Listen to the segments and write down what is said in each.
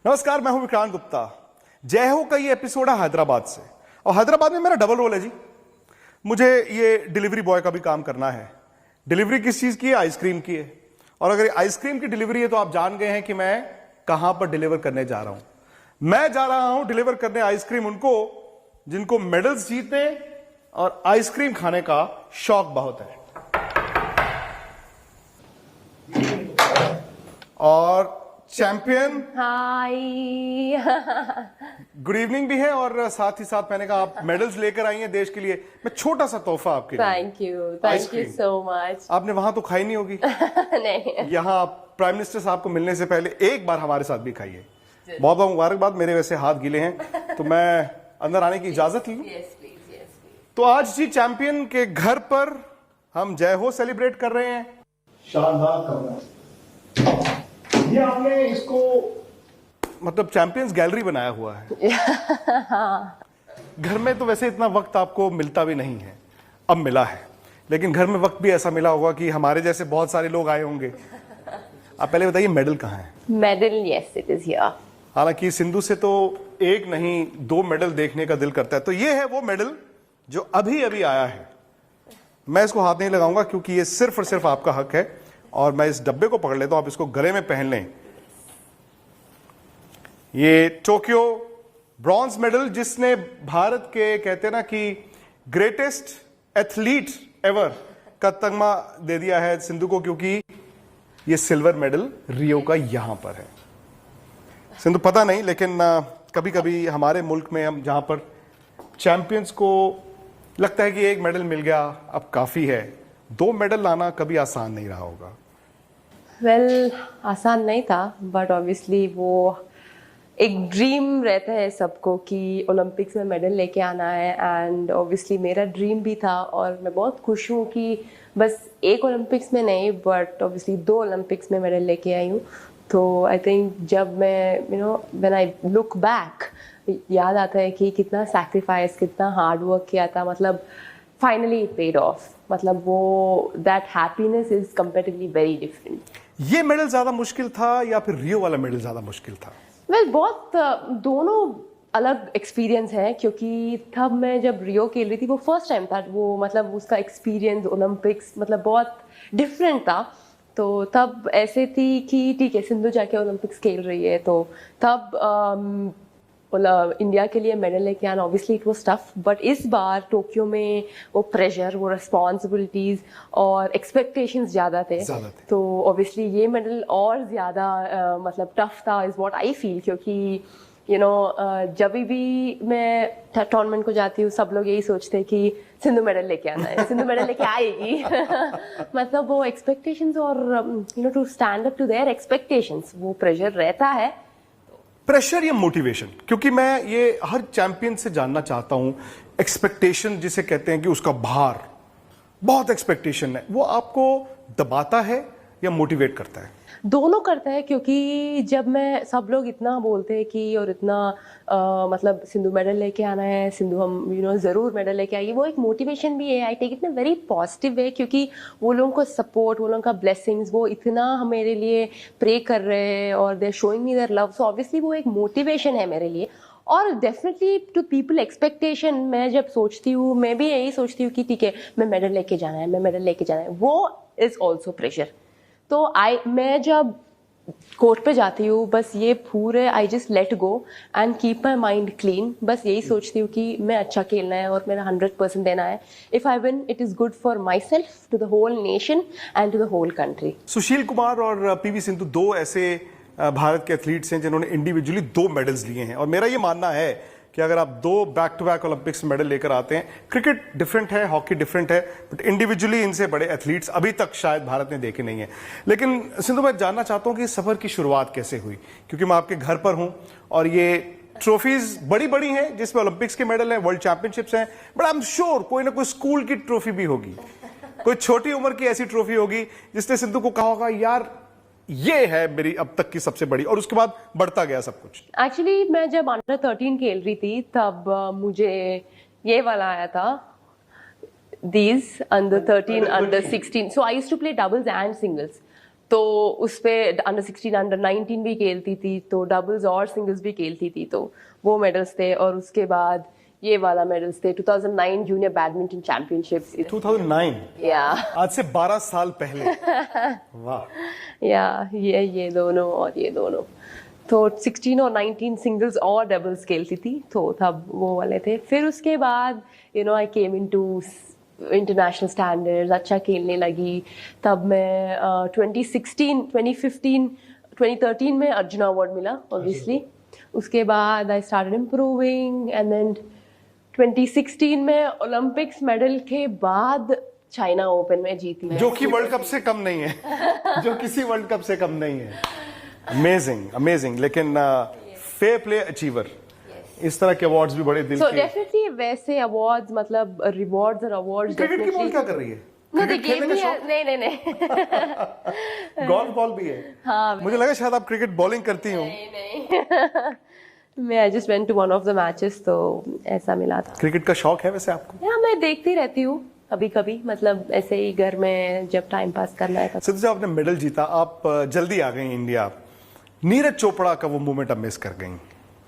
नमस्कार, मैं हूं विक्रांत गुप्ता। जय हो का ये एपिसोड है हैदराबाद से, और हैदराबाद में मेरा डबल रोल है जी। मुझे ये डिलीवरी बॉय का भी काम करना है। डिलीवरी किस चीज की है? आइसक्रीम की है। और अगर आइसक्रीम की डिलीवरी है तो आप जान गए हैं कि मैं कहां पर डिलीवर करने जा रहा हूं। मैं जा रहा हूं डिलीवर करने आइसक्रीम उनको जिनको मेडल्स जीतने और आइसक्रीम खाने का शौक बहुत है। और चैंपियन हाय गुड इवनिंग भी है, और साथ ही साथ मैंने कहा आप मेडल्स लेकर आई हैं देश के लिए। मैं छोटा सा तोहफा आपके लिए। Thank you so much. आपने वहां तो खाई नहीं होगी। नहीं, यहाँ प्राइम मिनिस्टर साहब को मिलने से पहले एक बार हमारे साथ भी खाइए। बहुत बहुत मुबारकबाद। मेरे वैसे हाथ गीले हैं तो मैं अंदर आने की इजाजत लूं। तो आज जी चैंपियन के घर पर हम जय हो सेलिब्रेट कर रहे हैं। शानदार कमरा, ये आपने इसको मतलब चैंपियंस गैलरी बनाया हुआ है। घर में तो वैसे इतना वक्त आपको मिलता भी नहीं है, अब मिला है, लेकिन घर में वक्त भी ऐसा मिला होगा कि हमारे जैसे बहुत सारे लोग आए होंगे। आप पहले बताइए मेडल कहाँ है? Medal, yes it is here. हालांकि सिंधु से तो एक नहीं 2 मेडल देखने का दिल करता है। तो ये है वो मेडल जो अभी अभी आया है। मैं इसको हाथ नहीं लगाऊंगा क्योंकि ये सिर्फ और सिर्फ आपका हक है, और मैं इस डब्बे को पकड़ लेता हूं, आप इसको गले में पहन लें। ये टोक्यो ब्रॉन्ज मेडल, जिसने भारत के कहते हैं ना कि ग्रेटेस्ट एथलीट एवर का तगमा दे दिया है सिंधु को, क्योंकि ये सिल्वर मेडल रियो का यहां पर है। सिंधु पता नहीं, लेकिन कभी कभी हमारे मुल्क में हम जहां पर चैंपियंस को लगता है कि एक मेडल मिल गया अब काफी है, 2 मेडल लाना कभी आसान नहीं रहा होगा। वेल, आसान नहीं था, बट ऑब्वियसली वो एक ड्रीम रहता है सबको कि ओलंपिक्स में मेडल लेके आना है। एंड ऑब्वियसली मेरा ड्रीम भी था, और मैं बहुत खुश हूँ कि बस एक ओलंपिक्स में नहीं बट ऑब्वियसली 2 ओलंपिक्स में मेडल लेके आई हूँ। तो आई थिंक जब मैं व्हेन आई लुक बैक, याद आता है कि कितना सैक्रिफाइस, कितना हार्ड वर्क किया था। मतलब फाइनली इट पेड ऑफ। मतलब वो that happiness is comparatively very different. ये मेडल ज्यादा मुश्किल था या फिर रियो वाला मेडल ज्यादा मुश्किल था? वेल, बहुत दोनों अलग एक्सपीरियंस है, क्योंकि तब मैं जब रियो खेल रही थी वो फर्स्ट टाइम था। वो मतलब उसका एक्सपीरियंस ओलंपिक्स मतलब बहुत डिफरेंट था। तो तब ऐसे थी कि ठीक है, सिंधु जाके ओलंपिक्स खेल रही है, तो तब इंडिया के लिए मेडल लेके आना obviously it was tough. But इस बार टोक्यो में वो प्रेशर, वो रिस्पॉन्सिबिलिटीज और एक्सपेक्टेशंस ज़्यादा थे। तो ऑब्वियसली ये मेडल और ज़्यादा मतलब टफ था, इज़ व्हाट आई फील। क्योंकि जब भी मैं टूर्नामेंट को जाती हूँ सब लोग यही सोचते हैं कि सिंधु मेडल लेके आना है, सिंधु मेडल लेके आएगी। मतलब वो एक्सपेक्टेशंस और to stand up to their expectations, वो प्रेशर रहता है। प्रेशर या मोटिवेशन? क्योंकि मैं ये हर चैंपियन से जानना चाहता हूं, एक्सपेक्टेशन जिसे कहते हैं कि उसका भार, बहुत एक्सपेक्टेशन है, वो आपको दबाता है या मोटिवेट करता है? दोनों करता है, क्योंकि जब मैं सब लोग इतना बोलते हैं कि और इतना मतलब सिंधु मेडल लेके आना है, सिंधु हम ज़रूर मेडल लेके आएगी, वो एक मोटिवेशन भी है। I take it in very positive way, क्योंकि वो लोगों को सपोर्ट, वो लोगों का ब्लेसिंग्स, वो इतना मेरे लिए प्रे कर रहे हैं और they are showing me their love. So obviously वो एक मोटिवेशन है मेरे लिए। और डेफिनेटली टू पीपल एक्सपेक्टेशन, मैं जब सोचती हूँ, मैं भी यही सोचती हूँ कि ठीक है मैं मेडल लेके जाना है, मैं मेडल लेके जाना है, वो इज़ ऑल्सो प्रेशर। तो मैं जब कोर्ट पे जाती हूँ बस ये पूरे I just let go and keep my mind clean. बस यही सोचती हूँ कि मैं अच्छा खेलना है और मेरा 100% देना है। If I win it is good for myself, to the whole nation and to the whole country. Sushil Kumar और पीवी सिंधु 2 ऐसे भारत के एथलीट्स हैं जिन्होंने इंडिविजुअली 2 मेडल्स लिए हैं, और मेरा ये मानना है कि अगर आप 2 back to back Olympics medal लेकर आते हैं, क्रिकेट डिफरेंट है, हॉकी डिफरेंट है, बट इंडिविजुअली इनसे बड़े एथलीट्स अभी तक शायद भारत ने देखे नहीं है। लेकिन सिंधु, मैं जानना चाहता हूं कि इस सफर की शुरुआत कैसे हुई? क्योंकि मैं आपके घर पर हूं और ये ट्रॉफीज बड़ी बड़ी हैं जिसमें ओलंपिक्स के मेडल हैं, वर्ल्ड चैंपियनशिप्स हैं, बट आई एम श्योर कोई ना कोई स्कूल की ट्रॉफी भी होगी, कोई छोटी उम्र की ऐसी ट्रॉफी होगी जिसने सिंधु को कहा होगा यार ये है मेरी अब तक की सबसे बड़ी, और उसके बाद बढ़ता गया सब कुछ। एक्चुअली मैं जब अंडर 13 खेल रही थी तब मुझे ये वाला आया था, these under 13, under 16. So I used to play doubles and singles. तो उस पे अंडर 16 अंडर 19 भी खेलती थी, तो डबल्स और सिंगल्स भी खेलती थी, तो वो मेडल्स थे। और उसके बाद ये वाला मेडल्स थे 2009 जूनियर बैडमिंटन चैंपियनशिप्स। 2009, या आज से 12 साल पहले। वाह। या ये दोनों और ये दोनों, तो 16 और 19 सिंगल्स और डबल्स खेलती थी, तो तब वो वाले थे। फिर उसके बाद आई केम इनटू इंटरनेशनल स्टैंडर्ड्स, अच्छा खेलने लगी। तब मैं 2016, 2015, 2013 में अर्जुन अवार्ड मिला ऑब्वियसली। उसके बाद I started improving and then 2016 में ओलंपिक्स मेडल के बाद चाइना ओपन में जीती मैं, जो कि वर्ल्ड कप से कम नहीं है। जो किसी वर्ल्ड कप से कम नहीं है। Amazing amazing. लेकिन फेयर प्ले अचीवर, इस तरह के अवार्ड्स भी बड़े दिल So के। definitely वैसे अवार्ड्स, मतलब रिवॉर्ड्स और अवार्ड्स क्रिकेट की बॉल क्या कर रही है? क्रिकेट खेलने का शौक? नहीं गोल्फ बॉल भी है। हाँ, मुझे लगा शायद आप क्रिकेट बॉलिंग करती हो। नहीं मैं I just went to one of the matches, तो ऐसा मिला था। क्रिकेट का शौक है वैसे आपको? या मैं देखती रहती हूँ कभी कभी, मतलब ऐसे ही घर में जब टाइम पास करना है। सिद्धू साहब, आपने मेडल जीता, आप जल्दी आ गई इंडिया। नीरज चोपड़ा का वो मोमेंट अब मिस कर गई।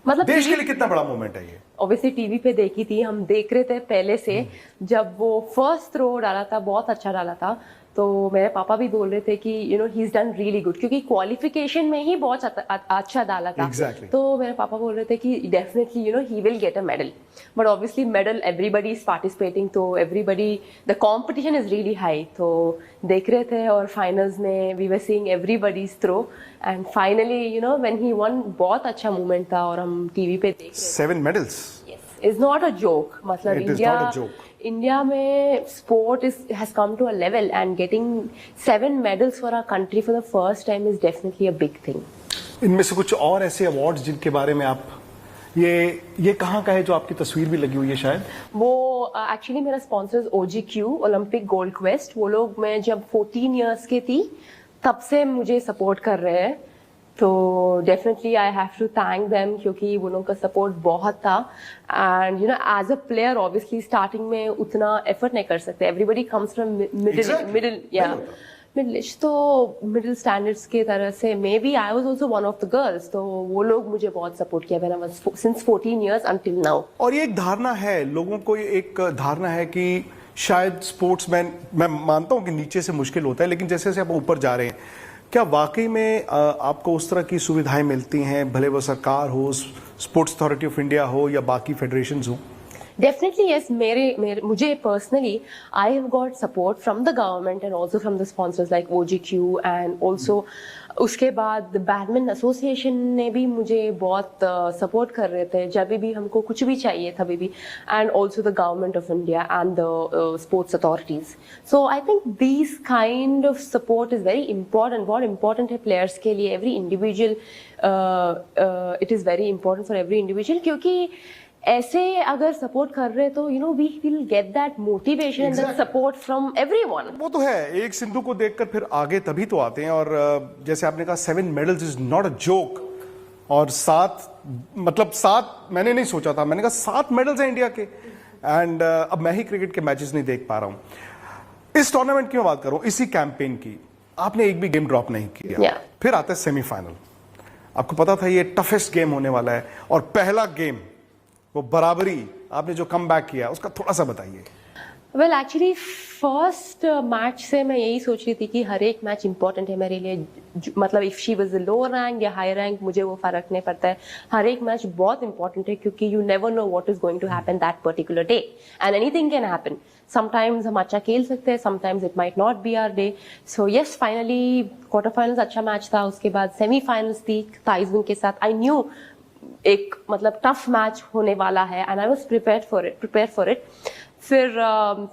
मतलब देश के लिए कितना बड़ा मोमेंट है ये? ऑब्वियसली टीवी पे देखी थी, हम देख रहे थे पहले से। जब वो फर्स्ट थ्रो डाला था, बहुत अच्छा डाला था, तो मेरे पापा भी बोल रहे थे कि he is done really good, क्योंकि क्वालिफिकेशन में ही बहुत अच्छा डाला था। Exactly. तो मेरे पापा बोल रहे थे कि definitely he will get a medal. But obviously medal, everybody is participating, तो everybody, the competition is really high. तो देख रहे थे और फाइनल्स में we were seeing everybody's throw and finally when he won, बहुत अच्छा मूवमेंट था और हम टीवी पे देख रहे थे। 7 medals. Is not a joke, मतलब It is not a joke. India में sport has come to a level and getting 7 medals for our country for the first time is definitely a big thing. इनमें से कुछ और ऐसे awards जिनके बारे में आप, ये कहाँ का है जो आपकी तस्वीर भी लगी हुई है शायद? वो एक्चुअली मेरा sponsor OGQ, Olympic gold quest. वो लोग, मैं जब 14 इयर्स की थी तब से मुझे सपोर्ट कर रहे हैं, तो definitely I have to thank them, क्योंकि वो लोगों का सपोर्ट बहुत था। And as a player obviously starting में उतना एफर्ट नहीं कर सकते, एवरीबडी कम्स फ्रॉम मिडिल तो मिडिल स्टैंडर्ड्स के तरह से। May B I was also one of the girls, तो वो लोग मुझे बहुत सपोर्ट किया when I was since 14 years until now. और ये एक धारणा है लोगों को, एक धारणा है कि शायद स्पोर्ट्समैन, मैं मानता हूं कि नीचे से मुश्किल होता है, लेकिन जैसे जैसे आप ऊपर जा रहे हैं, क्या वाकई में आपको उस तरह की सुविधाएं मिलती हैं, भले वो सरकार हो, स्पोर्ट्स अथॉरिटी ऑफ इंडिया हो या बाकी फेडरेशंस हो? Definitely yes. मुझे personally, I have got support from the government and also from the sponsors like OGQ and also उसके बाद बैडमिंटन एसोसिएशन ने भी मुझे बहुत सपोर्ट कर रहे थे जब भी हमको कुछ भी चाहिए था भी, and also the government of India and the sports authorities. So I think this kind of support is very important, बहुत इंपॉर्टेंट है प्लेयर्स के लिए। Every individual, it is very important for every individual, क्योंकि ऐसे अगर support कर रहे तो we will get that motivation and that support from everyone. वो तो है, एक सिंधु को देखकर फिर आगे तभी तो आते हैं। और जैसे आपने कहा 7 medals is not a joke, और 7 मैंने नहीं सोचा था, मैंने कहा 7 medals हैं इंडिया के। एंड अब मैं ही क्रिकेट के मैचेस नहीं देख पा रहा हूं। इस टूर्नामेंट की मैं बात करूं, इसी कैंपेन की, आपने एक भी गेम ड्रॉप नहीं किया। फिर आता है सेमीफाइनल, आपको पता था ये टफेस्ट गेम होने वाला है, और पहला गेम वो बराबरी, आपने जो कम बैक किया उसका थोड़ा सा बताइए। वेल एक्चुअली फर्स्ट मैच से मैं यही सोच रही थी कि हर एक मैच इंपॉर्टेंट है मेरे लिए, मतलब if she was lower rank या हाई रैंक, मुझे वो फर्क नहीं पड़ता है, हर एक मैच बहुत इंपॉर्टेंट है, क्योंकि you never know what is going to happen that particular day and anything can happen. Sometimes हम अच्छा खेल सकते हैं, sometimes it might not be our day. So yes, finally quarter finals अच्छा मैच था, उसके बाद सेमीफाइनल्स थी ताइजुन के साथ। आई न्यू एक मतलब टफ मैच होने वाला है and I was prepare for it. फिर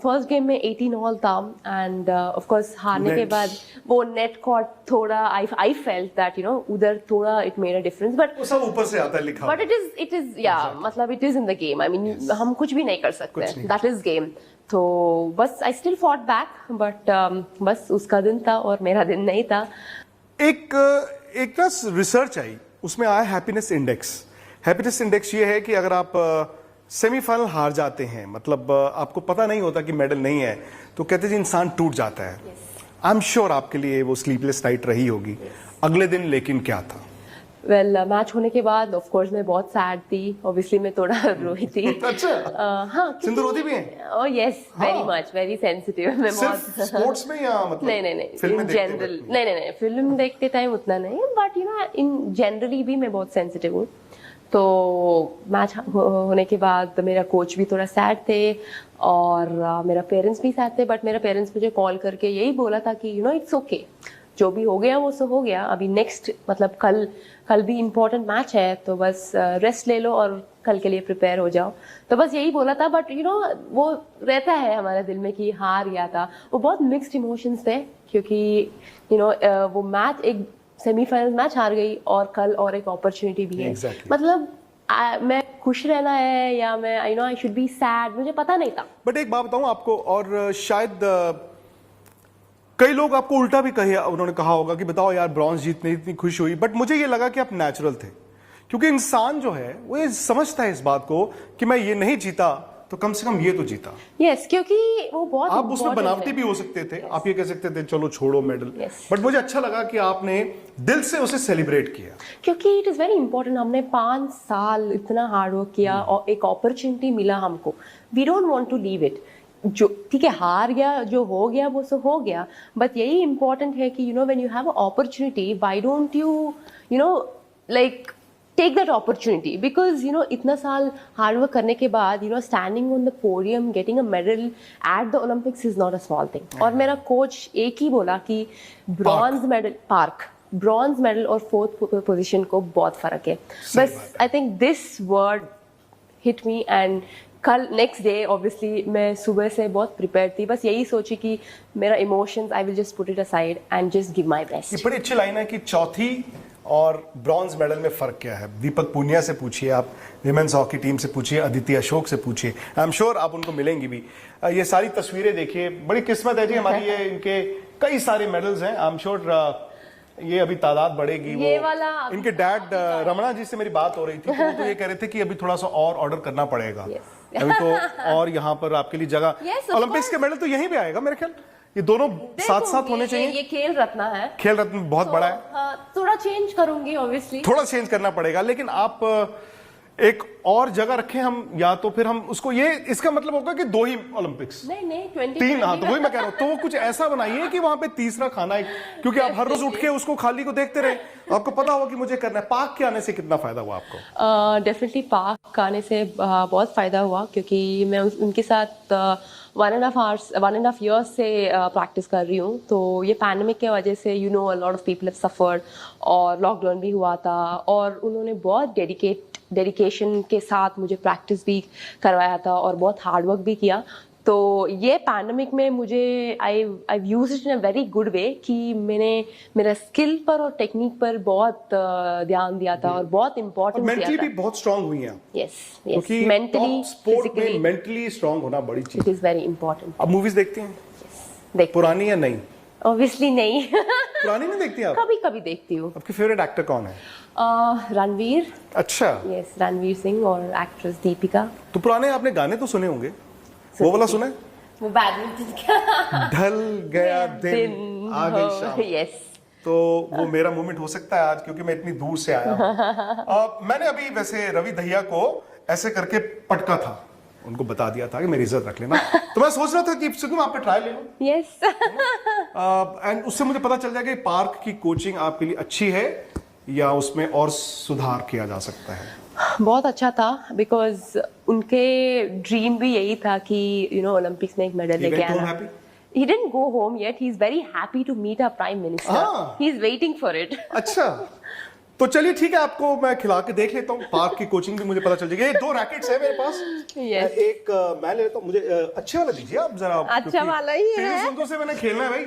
फर्स्ट गेम में 18 ऑल था एंड ऑफ कोर्स हारने के बाद वो नेट कॉर्ड थोड़ा आई फेल्ट दैट उधर थोड़ा it made a difference, but वो सब ऊपर से आता है लिखा, बट इट इज या मतलब it is in the game. I mean हम कुछ भी नहीं कर सकते, दैट इज गेम। तो बस I still fought back, but बस उसका दिन था और मेरा दिन नहीं था। एक ना रिसर्च आई, उसमें आया हैप्पीनेस इंडेक्स। हैप्पीनेस इंडेक्स ये है कि अगर आप सेमीफाइनल हार जाते हैं, मतलब आपको पता नहीं होता कि मेडल नहीं है, तो कहते हैं इंसान टूट जाता है। आई एम श्योर आपके लिए वो स्लीपलेस नाइट रही होगी। अगले दिन लेकिन क्या था? वेल मैच होने के बाद ऑफ कोर्स मैं बहुत सैड थी, ऑब्वियसली मैं थोड़ा रोई थी। अच्छा। हाँ, सिंधु रोती भी हैं? Oh yes, very much, very sensitive. मैं सिर्फ बहुत स्पोर्ट्स में या मतलब नहीं फिल्में इन देखते जनरल वक्त? नहीं, फिल्म देखते टाइम उतना नहीं, but you know in generally भी मैं बहुत सेंसिटिव हूँ। तो मैच होने के बाद मेरा कोच भी थोड़ा सैड थे और मेरा पेरेंट्स भी सैड थे, बट मेरा पेरेंट्स मुझे कॉल करके यही बोला था कि यू नो इट्स ओके, जो भी हो गया वो सो हो गया, अभी नेक्स्ट मतलब कल भी इम्पोर्टेंट मैच है, तो बस रेस्ट ले लो और कल के लिए प्रिपेयर हो जाओ। तो बस यही बोला था, बट यू नो वो रहता है हमारे दिल में कि हार गया था। वो बहुत मिक्स्ड इमोशंस थे, क्योंकि यू नो वो मैच एक सेमीफाइनल मैच हार गई और कल और एक अपॉर्चुनिटी भी है। Exactly. मतलब मैं खुश रहना है या मैं you know I should be sad, मुझे पता नहीं था। बट एक बात बताऊं आपको, और शायद कई लोग आपको उल्टा भी कहे, उन्होंने कहा होगा कि बताओ यार ब्रॉन्ज जीतने इतनी खुश हुई, बट मुझे ये लगा कि आप नेचुरल थे, क्योंकि इंसान जो है वो ये समझता है इस बात को कि मैं ये नहीं जीता तो कम से कम ये तो जीता। यस, क्योंकि वो बहुत आप उसमें important बनावटी है। भी हो सकते थे, आप ये कह सकते थे चलो छोड़ो मेडल, Yes. बट मुझे अच्छा लगा कि आपने दिल से उसे सेलिब्रेट किया। क्योंकि इट इज़ वेरी इंपॉर्टेंट, हमने 5 साल इतना हार्ड वर्क किया और एक अपॉर्चुनिटी मिला हमको, we don't want to leave it. जो ठीक है हार गया, जो हो गया वो सो हो गया, बट यही इंपॉर्टेंट है कि you know when you have a opportunity, why don't you know like take that opportunity, because you know इतना साल हार्ड वर्क करने के बाद you know standing on the podium getting a medal at the Olympics is not a small thing. और मेरा coach एक ही बोला कि ब्रॉन्ज मेडल ब्रॉन्ज मेडल और 4th पोजीशन को बहुत फर्क है। बस आई think this word hit me, and कल नेक्स्ट डे ऑब्वियसली मैं सुबह से बहुत प्रिपेयर थी, बस यही सोची कि मेरा emotions I will just put it aside and just give my ये बेस्ट। बड़ी अच्छी लाइन है कि चौथी और ब्रॉन्ज मेडल में फर्क क्या है। दीपक पूनिया से पूछिए, आप विमेंस हॉकी टीम से पूछिए, अदिति अशोक से पूछिए, आई एम श्योर आप उनको मिलेंगी भी। ये सारी तस्वीरें देखिए, बड़ी किस्मत है जी हमारी, ये इनके कई सारे मेडल्स हैं। आई एम श्योर ये अभी तादाद बढ़ेगी। ये वो वाला इनके डैड रमणा जी से मेरी बात हो रही थी, तो वो तो ये कह रहे थे कि अभी थोड़ा सा और ऑर्डर करना पड़ेगा। Yes. अभी तो और यहाँ पर आपके लिए जगह, Yes, of ओलंपिक्स के मेडल तो यहीं पे आएगा मेरे ख्याल, ये दोनों साथ साथ होने चाहिए। ये खेल रत्न है, खेल रत्न बहुत बड़ा है, हाँ, थोड़ा चेंज करूंगी ऑब्वियसली। थोड़ा चेंज करना पड़ेगा, लेकिन आप एक और जगह रखें हम, या तो फिर हम उसको, ये इसका मतलब होगा कि 2 ही ओलंपिक्स, नहीं 20 3। हाँ, तो वही मैं कह रहा हूँ, तो वो कुछ ऐसा बनाइए कि वहां पे तीसरा खाना है, क्योंकि आप हर रोज उठ के उसको खाली को देखते रहे, आपको पता होगा कि मुझे करना है। पाक के आने से कितना फायदा हुआ आपको? डेफिनेटली पाक आने से बहुत फ़ायदा हुआ, क्योंकि मैं उनके साथ 1.5 years से प्रैक्टिस कर रही हूँ। तो ये पैंडेमिक के वजह से you know a lot of people have suffered, और लॉकडाउन भी हुआ था, और उन्होंने बहुत डेडिकेशन के साथ मुझे प्रैक्टिस भी करवाया था और बहुत हार्ड वर्क भी किया। तो ये पैंडेमिक में मुझे I use it in a very good way, कि मैंने मेरा स्किल पर और टेक्निक पर बहुत ध्यान दिया था और बहुत इंपॉर्टेंट दिया मेंटली था। भी बहुत स्ट्रांग हुई हैं, यस क्योंकि मेंटली स्पोर्ट में मेंटली स्ट्रांग होना बड़ी चीज। It is very important. अब मूवीज देखती हैं? देख पुरानी या नई? ऑब्वियसली नहीं पुरानी नहीं देखती आप? कभी कभी देखती हूँ। आपकी फेवरेट एक्टर कौन है? रणवीर, अच्छा, यस रणवीर सिंह, और एक्ट्रेस दीपिका। तो पुराने आपने गाने तो सुने होंगे, वो वाला सुने? वो बैडमिंटन का ढल गया दिन आ गई शाम, यस। तो वो मेरा मोमेंट हो सकता है आज, क्योंकि मैं इतनी दूर से आया हूं। मैंने अभी वैसे रवि दहिया को ऐसे करके पटका था, उनको बता दिया था कि मेरी इज्जत रख लेना, तो मैं सोच रहा था कि सिद्धू आप पे ट्राई ले लो। यस एंड उससे मुझे पता चल जाएगा कि पार्क की कोचिंग आपके लिए अच्छी है या उसमें और सुधार किया जा सकता है। बहुत अच्छा था, बिकॉज उनके ड्रीम भी यही था कि यू नो ओलंपिक्स में एक मेडल लेके आना। He didn't go home yet. He's very happy to meet our prime minister. He's waiting for it. अच्छा, तो चलिए ठीक है, आपको मैं खिला के देख लेता हूँ। पार्क की कोचिंग भी मुझे पता चल जाएगी। ये 2 रैकेट्स है मेरे पास। Yes. एक मैं ले लेता हूँ, मुझे अच्छे वाला दीजिए आप जरा। अच्छा वाला ही है। पीवी सिंधु से मैंने खेलना है भाई,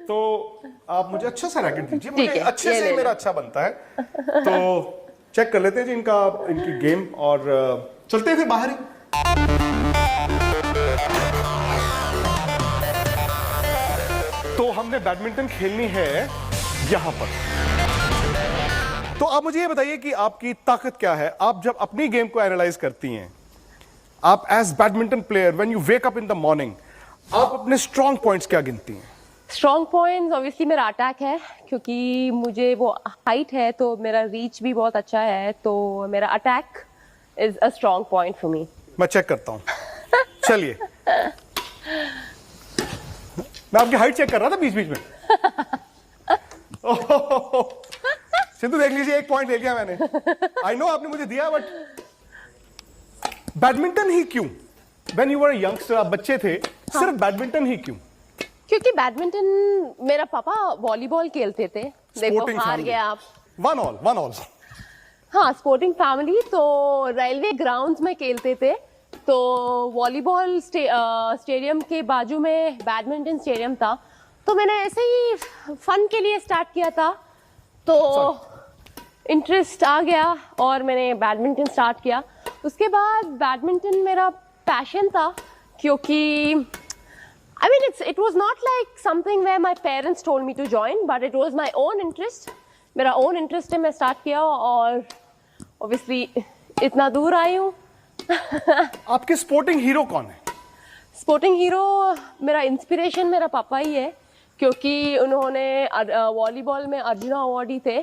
तो आप मुझे अच्छा सा रैकेट दीजिए, ठीक मुझे है, अच्छे से मेरा अच्छा बनता है। तो चेक कर लेते हैं जी इनकी गेम, और चलते हैं फिर बाहर ही। तो हमने बैडमिंटन खेलनी है यहां पर। तो आप मुझे ये बताइए कि आपकी ताकत क्या है? आप जब अपनी गेम को एनालाइज करती हैं, आप as badminton player when you wake up in the morning, आप अपने स्ट्रॉन्ग पॉइंट्स क्या गिनती हैं? स्ट्रॉन्ग पॉइंट्स ऑब्वियसली मेरा अटैक है, क्योंकि मुझे वो हाइट है तो मेरा रीच भी बहुत अच्छा है, तो मेरा attack is a strong point for me. मैं चेक करता हूँ। चलिए, मैं आपकी हाइट चेक कर रहा था बीच बीच में। सिंधु देख लीजिए, 1 पॉइंट ले लिया मैंने। आई नो आपने मुझे दिया, बट बैडमिंटन ही क्यों? व्हेन यू वर यंगस्टर, आप बच्चे थे, सिर्फ बैडमिंटन ही क्यों? क्योंकि बैडमिंटन मेरा पापा वॉलीबॉल खेलते थे, देखो हार गए आप। 1 ऑल। हाँ, स्पोर्टिंग फैमिली, तो रेलवे ग्राउंड्स में खेलते थे, तो वॉलीबॉल स्टेडियम के बाजू में बैडमिंटन स्टेडियम था, तो मैंने ऐसे ही फन के लिए स्टार्ट किया था, तो इंटरेस्ट आ गया और मैंने बैडमिंटन स्टार्ट किया। उसके बाद बैडमिंटन मेरा पैशन था, क्योंकि I mean, it was not like something where my parents told me to join, but it was my own interest. मेरा own interest है, मैं start किया और obviously इतना दूर आई हूँ। आपके स्पोर्टिंग हीरो कौन है? स्पोर्टिंग हीरो मेरा इंस्पिरेशन मेरा पापा ही है, क्योंकि उन्होंने वॉलीबॉल में अर्जुना अवार्ड ही थे,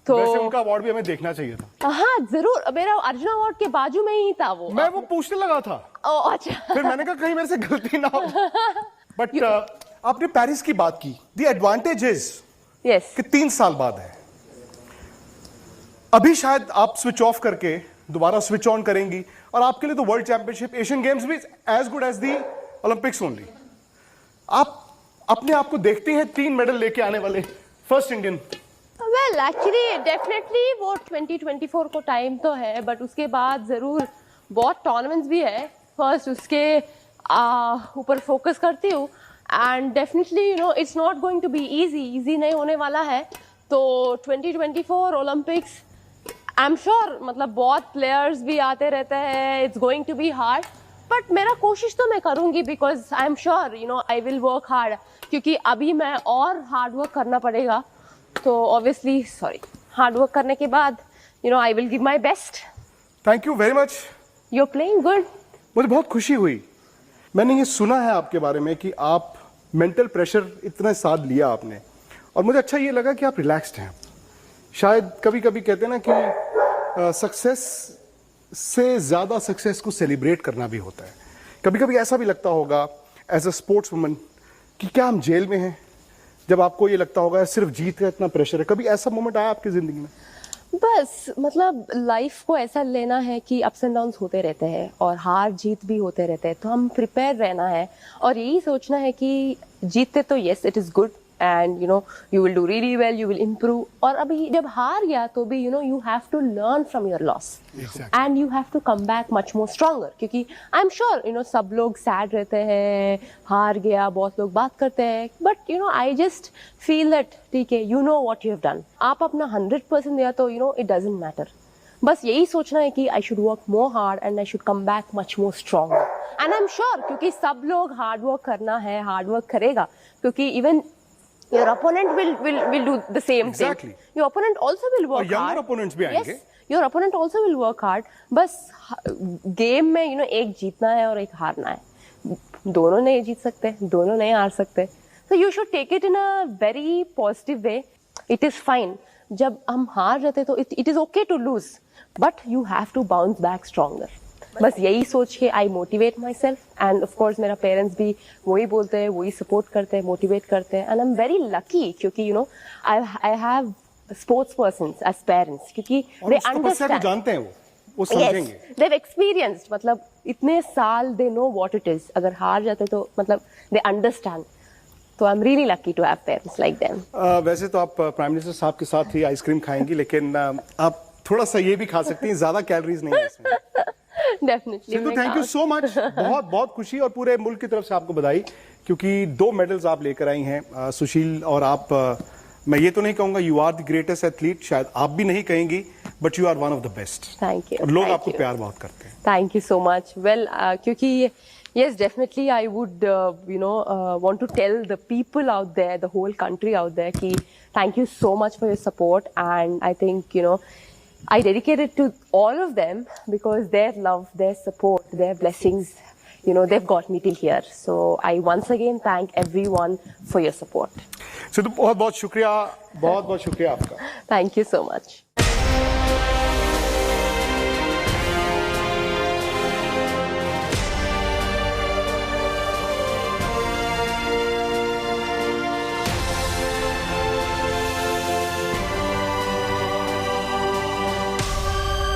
तो वैसे उनका अवार्ड भी हमें देखना चाहिए था। हाँ जरूर, मेरा अर्जुना अवार्ड के बाजू में ही था वो। मैं वो पूछने लगा था। ओह अच्छा। फिर मैंने कहा कहीं मेरे से गलती ना हो। बट आपने पेरिस की बात की। द एडवांटेज इज यस कि 3 साल बाद है। अभी शायद आप स्विच ऑफ करके दोबारा स्विच ऑन करेंगी और आपके लिए तो वर्ल्ड चैंपियनशिप, एशियन गेम्स भी as good as the Olympics only. आप अपने आप को देखते हैं 3 मेडल लेके आने वाले first Indian? Well actually definitely वो 2024 को टाइम तो है, बट उसके बाद ज़रूर बहुत टूर्नामेंट्स भी है। फर्स्ट उसके ऊपर फोकस करती हूँ, and definitely you know it's not going to be easy नहीं होने वाला है। तो 2024 ओलंपिक्स आई एम श्योर, मतलब बहुत प्लेयर्स भी आते रहते हैं, it's going to be hard, but मेरा कोशिश तो मैं करूँगी, because I am sure you know I will work hard, क्योंकि अभी मैं और हार्ड वर्क करना पड़ेगा। तो ऑब्वियसली हार्ड वर्क करने के बाद you know I will give my best. Thank you very much. You are playing good. मुझे बहुत खुशी हुई। मैंने ये सुना है आपके बारे में कि आप मेंटल प्रेशर इतना साथ लिया आपने, और मुझे अच्छा ये लगा कि आप रिलैक्स्ड हैं। शायद कभी कभी कहते हैं ना कि सक्सेस से ज़्यादा सक्सेस को सेलिब्रेट करना भी होता है। कभी कभी ऐसा भी लगता होगा एज अ स्पोर्ट्स वुमन कि क्या हम जेल में हैं, जब आपको ये लगता होगा सिर्फ जीत का इतना प्रेशर है। कभी ऐसा मोमेंट आया आपकी ज़िंदगी में? बस मतलब लाइफ को ऐसा लेना है कि अप्स एंड डाउन्स होते रहते हैं और हार जीत भी होते रहते हैं, तो हम प्रिपेयर रहना है और यही सोचना है कि जीतते तो yes it is good and you know you will do really well, you will improve. और अभी जब हार गया तो भी you know you have to learn from your loss and you have to come back much more stronger, क्योंकि I am sure you know सब लोग सैड रहते हैं, हार गया, बहुत लोग बात करते हैं, but you know I just feel that ठीक है, you know what you have done. आप अपना 100% दिया तो you know it doesn't matter. बस यही सोचना है कि I should work more hard and I should come back much more stronger, and I am sure क्योंकि सब लोग हार्ड वर्क करना है, हार्ड वर्क करेगा, क्योंकि even your opponent will do the same exactly. thing. Your opponent also will work और younger hard. opponents भी आएंगे. Yes, your opponent also will work hard. बस गेम में you know एक जीतना है और एक हारना है, दोनों नहीं जीत सकते, दोनों नहीं हार सकते। So you should take it in a very positive way. It is fine. जब हम हार जाते तो it is okay to lose, but you have to bounce back stronger. बस यही सोच के I motivate my self, end of course मेरा पेरेंट्स भी वही बोलते हैं, वही सपोर्ट करते हैं, मोटिवेट करते हैं, and I am very lucky क्योंकि you know I have sports persons as parents, क्योंकि दे अंडरस्टैंड, जानते हैं वो समझेंगे, दे हैव एक्सपीरियंस्ड, मतलब इतने साल they know what it is. अगर हार जाते तो मतलब दे अंडरस्टैंड, तो I am really lucky to have parents like them. वैसे तो आप प्राइम मिनिस्टर साहब के साथ ही आइसक्रीम खाएंगी, लेकिन आप थोड़ा सा ये भी खा सकती हैं, ज्यादा कैलोरीज नहीं है इसमें। Definitely. Sindhu thank you so much. बहुत बहुत खुशी और पूरे मुल्क की तरफ से आपको बधाई, क्योंकि 2 मेडल्स आप लेकर आई हैं सुशील, और आप मैं ये तो नहीं कहूंगा you are the greatest athlete, शायद आप भी नहीं कहेंगी, but you are one of the best. Thank you. और लोग आपको प्यार बहुत करते हैं। Thank you so much. Well क्योंकि yes definitely I would you know want to tell the people out there, the whole country out there ki thank you so much for your support, and I think you know I dedicate it to all of them because their love, their support, their blessings they've got me till here. So I once again thank everyone for your support. Sidhu बहुत बहुत शुक्रिया आपका. Thank you so much.